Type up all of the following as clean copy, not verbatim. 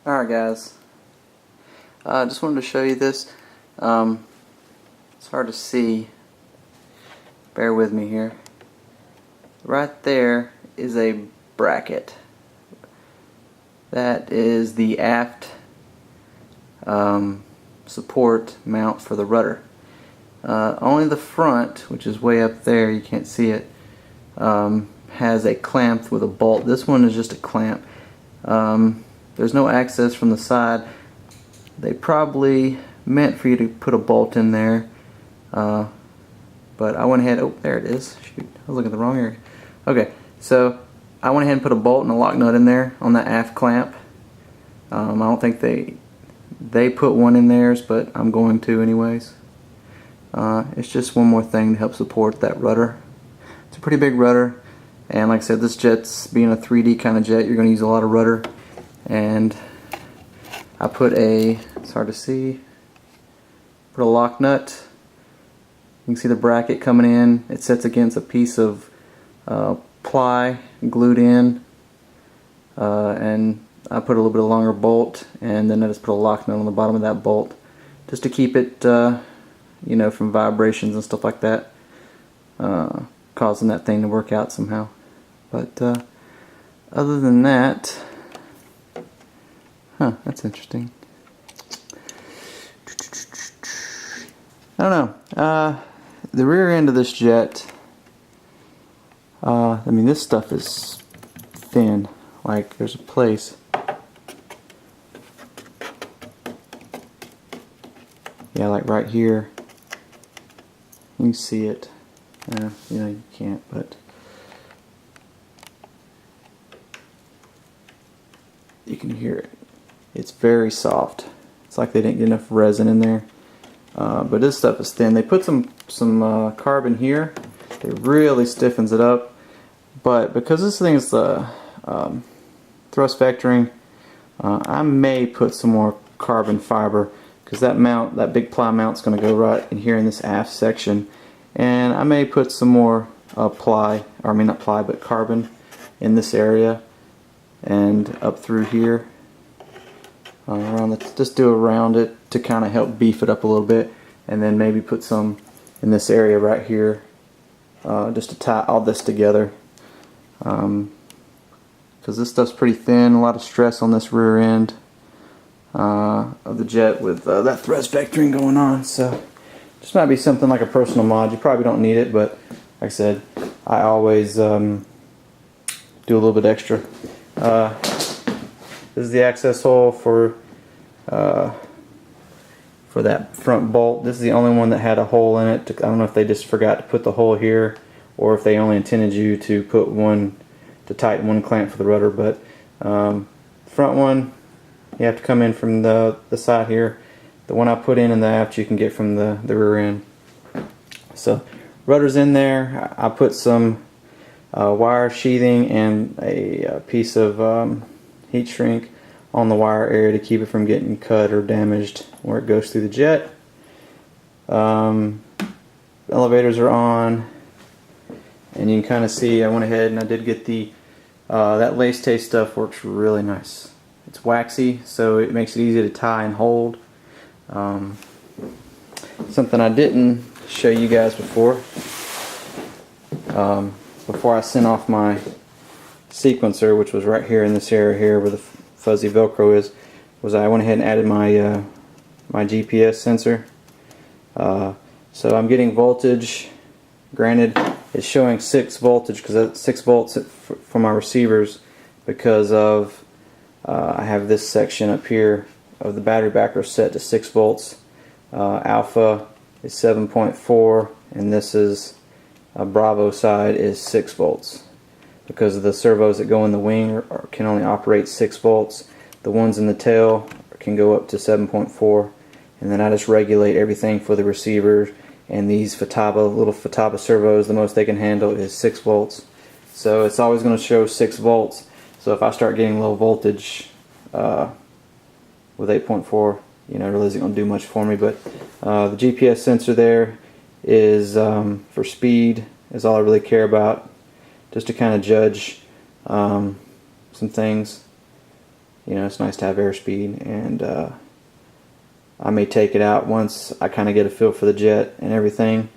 Alright guys, I just wanted to show you this. It's hard to see, bear with me here. Right there is a bracket. That is the aft support mount for the rudder. Only the front, which is way up there, you can't see it, has a clamp with a bolt. This one is just a clamp. There's no access from the side. They probably meant for you to put a bolt in there, but I went ahead. Oh, there it is. Shoot, I was looking at the wrong area. Okay, so I went ahead and put a bolt and a lock nut in there on that aft clamp. I don't think they put one in theirs, but I'm going to anyways. It's just one more thing to help support that rudder. It's a pretty big rudder, and like I said, this jet's being a 3D kind of jet, you're going to use a lot of rudder. And I put it's hard to see, put a lock nut. You can see the bracket coming in. It sits against a piece of ply glued in, and I put a little bit of longer bolt, and then I just put a lock nut on the bottom of that bolt just to keep it you know, from vibrations and stuff like that, causing that thing to work out somehow. But other than that, that's interesting. I don't know. The rear end of this jet, I mean, this stuff is thin. Like, there's a place. Yeah, like right here. You can see it. You know, you can't, but you can hear it. It's very soft. It's like they didn't get enough resin in there. But this stuff is thin. They put some carbon here. It really stiffens it up. But because this thing is thrust vectoring, I may put some more carbon fiber, because that big ply mount's going to go right in here in this aft section. And I may put some more ply, or I mean not ply, but carbon in this area and up through here. Just do around it to kind of help beef it up a little bit, and then maybe put some in this area right here, just to tie all this together, because this stuff's pretty thin. A lot of stress on this rear end of the jet with that thrust vectoring going on. So this might be something like a personal mod. You probably don't need it, but like I said, I always do a little bit extra. This is the access hole for that front bolt. This is the only one that had a hole in it. I don't know if they just forgot to put the hole here, or if they only intended you to put one to tighten one clamp for the rudder. But front one, you have to come in from the side here. The one I put in the aft, you can get from the rear end. So rudder's in there. I put some wire sheathing and a piece of heat shrink on the wire area to keep it from getting cut or damaged where it goes through the jet. Elevators are on, and you can kind of see I went ahead and I did get the that lace tape stuff. Works really nice. It's waxy, so it makes it easy to tie and hold. Something I didn't show you guys before I sent off my sequencer, which was right here in this area here where the fuzzy Velcro is, was I went ahead and added my my GPS sensor. So I'm getting voltage. Granted, it's showing 6 voltage because that's 6 volts for my receivers, because of I have this section up here of the battery backer set to 6 volts. Alpha is 7.4, and this is Bravo side is 6 volts. Because of the servos that go in the wing can only operate 6 volts. The ones in the tail can go up to 7.4, and then I just regulate everything for the receivers. And these little Futaba servos, the most they can handle is 6 volts. So it's always going to show 6 volts. So if I start getting low voltage with 8.4, you know, it really isn't going to do much for me. But the GPS sensor there is for speed, is all I really care about, just to kind of judge some things. You know, it's nice to have airspeed, and I may take it out once I kind of get a feel for the jet and everything.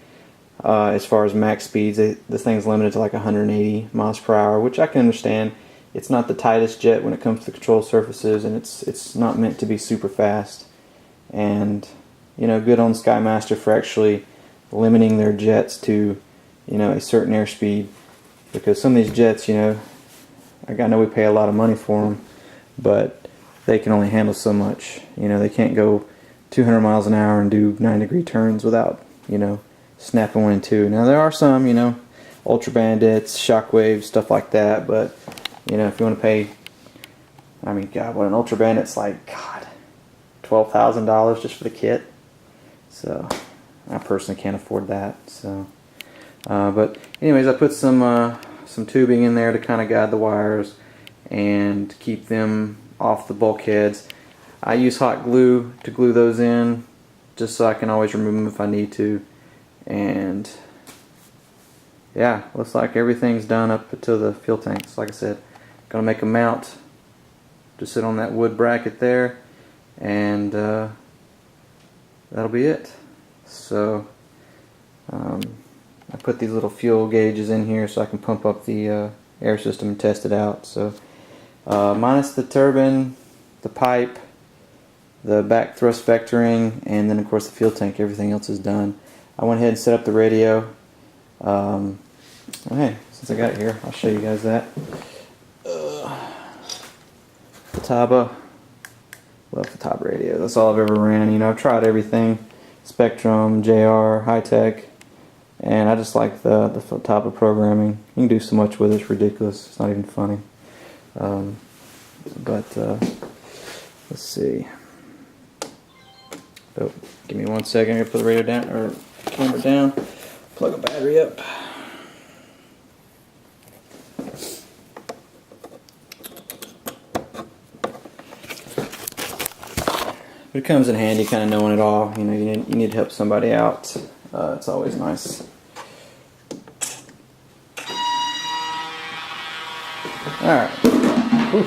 As far as max speeds, this thing's limited to like 180 miles per hour, which I can understand. It's not the tightest jet when it comes to control surfaces, and it's not meant to be super fast. And you know, good on Skymaster for actually limiting their jets to, you know, a certain airspeed, because some of these jets, you know, I know we pay a lot of money for them, but they can only handle so much. You know, they can't go 200 miles an hour and do 9-degree turns without, you know, snapping 1 and 2. Now there are some, you know, Ultra Bandits, Shockwaves, stuff like that, but you know, if you want to pay, I mean, God, what an Ultra Bandit's like, God, $12,000 just for the kit. So I personally can't afford that. So, but anyways, I put some tubing in there to kind of guide the wires and keep them off the bulkheads. I use hot glue to glue those in, just so I can always remove them if I need to. And yeah, looks like everything's done up to the fuel tanks. Like I said, gonna make a mount to sit on that wood bracket there, and that'll be it. So I put these little fuel gauges in here so I can pump up the air system and test it out. So minus the turbine, the pipe, the back thrust vectoring, and then of course the fuel tank, everything else is done. I went ahead and set up the radio. Okay, since I got it here, I'll show you guys that. Taba, love the Taba radio. That's all I've ever ran. You know, I've tried everything, Spectrum, JR, High Tech, and I just like the Taba programming. You can do so much with it, it's ridiculous. It's not even funny. But let's see. Oh, give me 1 second. I'm gonna put the radio down, or camera down. Plug a battery up. But it comes in handy, kind of knowing it all. You know, you need to help somebody out. It's always nice. All right. Whew.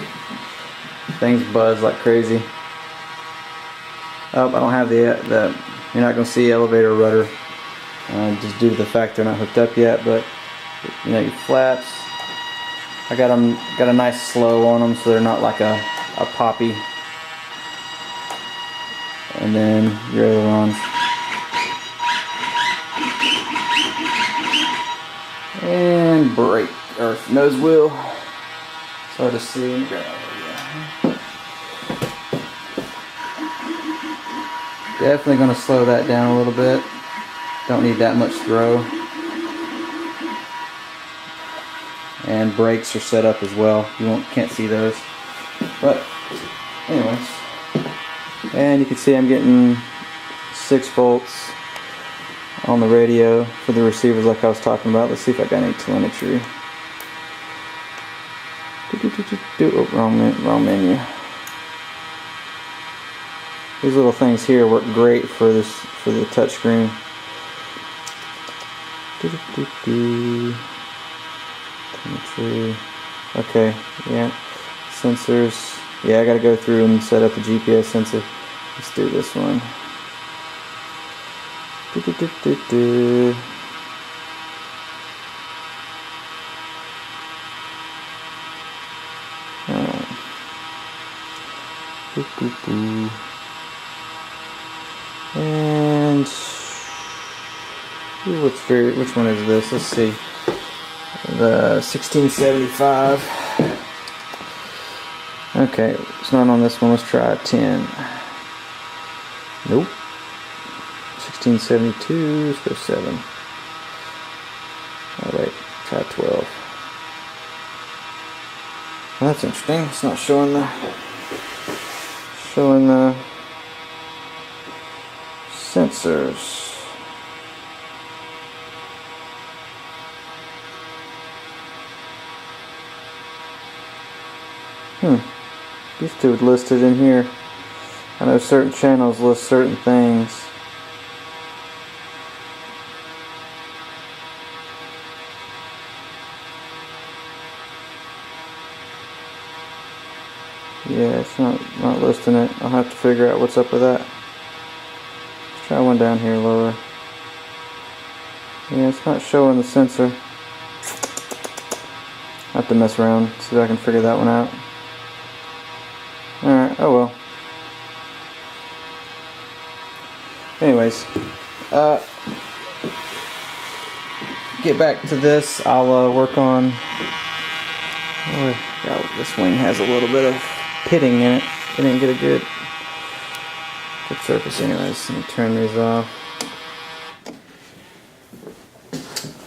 Things buzz like crazy. Oh, I don't have the. You're not going to see elevator rudder, just due to the fact they're not hooked up yet. But you know, your flaps. I got a nice slow on them, so they're not like a poppy. And then your ailerons. And brake, or nose wheel. It's hard to see. Definitely going to slow that down a little bit. Don't need that much throw. And brakes are set up as well. Can't see those. But anyways. And you can see I'm getting 6 volts on the radio for the receivers like I was talking about. Let's see if I got any telemetry. Oh, wrong menu. These little things here work great for the touchscreen. Telemetry. Okay, yeah. Sensors. Yeah, I gotta go through and set up the GPS sensor. Let's do this one. And which one is this? Let's see. The 1675. Okay, it's not on this one. Let's try 10. Nope. 1672. Let's go 7. Oh wait, try 12. Well, that's interesting. It's not showing the sensors. Used to be listed in here. I know certain channels list certain things. Yeah, it's not listing it. I'll have to figure out what's up with that. Let's try one down here lower. Yeah, it's not showing the sensor. I have to mess around, see if I can figure that one out. Alright, oh well. Anyways, get back to this. I'll work on. Oh, this wing has a little bit of pitting in it. It didn't get a good surface. Anyways, let me turn these off.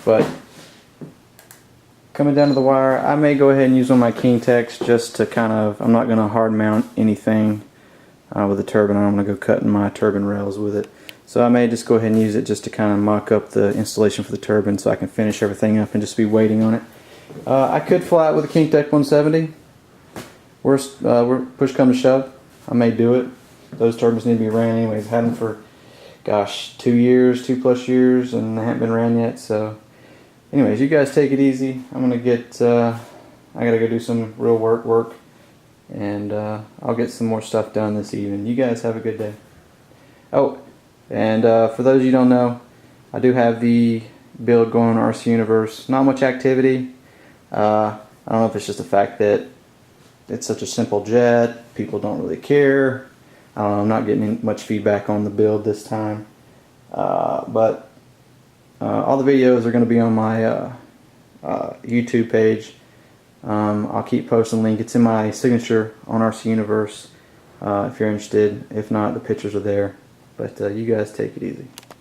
But coming down to the wire, I may go ahead and use one of my King Techs just to kind of. I'm not going to hard mount anything with the turbine. I'm going to go cutting my turbine rails with it. So I may just go ahead and use it just to kind of mock up the installation for the turbine so I can finish everything up and just be waiting on it. I could fly it with a King Tech 170. Worst, push come to shove, I may do it. Those turbines need to be ran anyways. Had them for, gosh, 2 years, 2+ years, and they haven't been ran yet. So, anyways, you guys take it easy. I'm gonna get. I gotta go do some real work, and I'll get some more stuff done this evening. You guys have a good day. Oh. And for those you don't know, I do have the build going on RC Universe. Not much activity. I don't know if it's just the fact that it's such a simple jet. People don't really care. I don't know, I'm not getting much feedback on the build this time. But all the videos are going to be on my YouTube page. I'll keep posting a link. It's in my signature on RC Universe if you're interested. If not, the pictures are there. But you guys take it easy.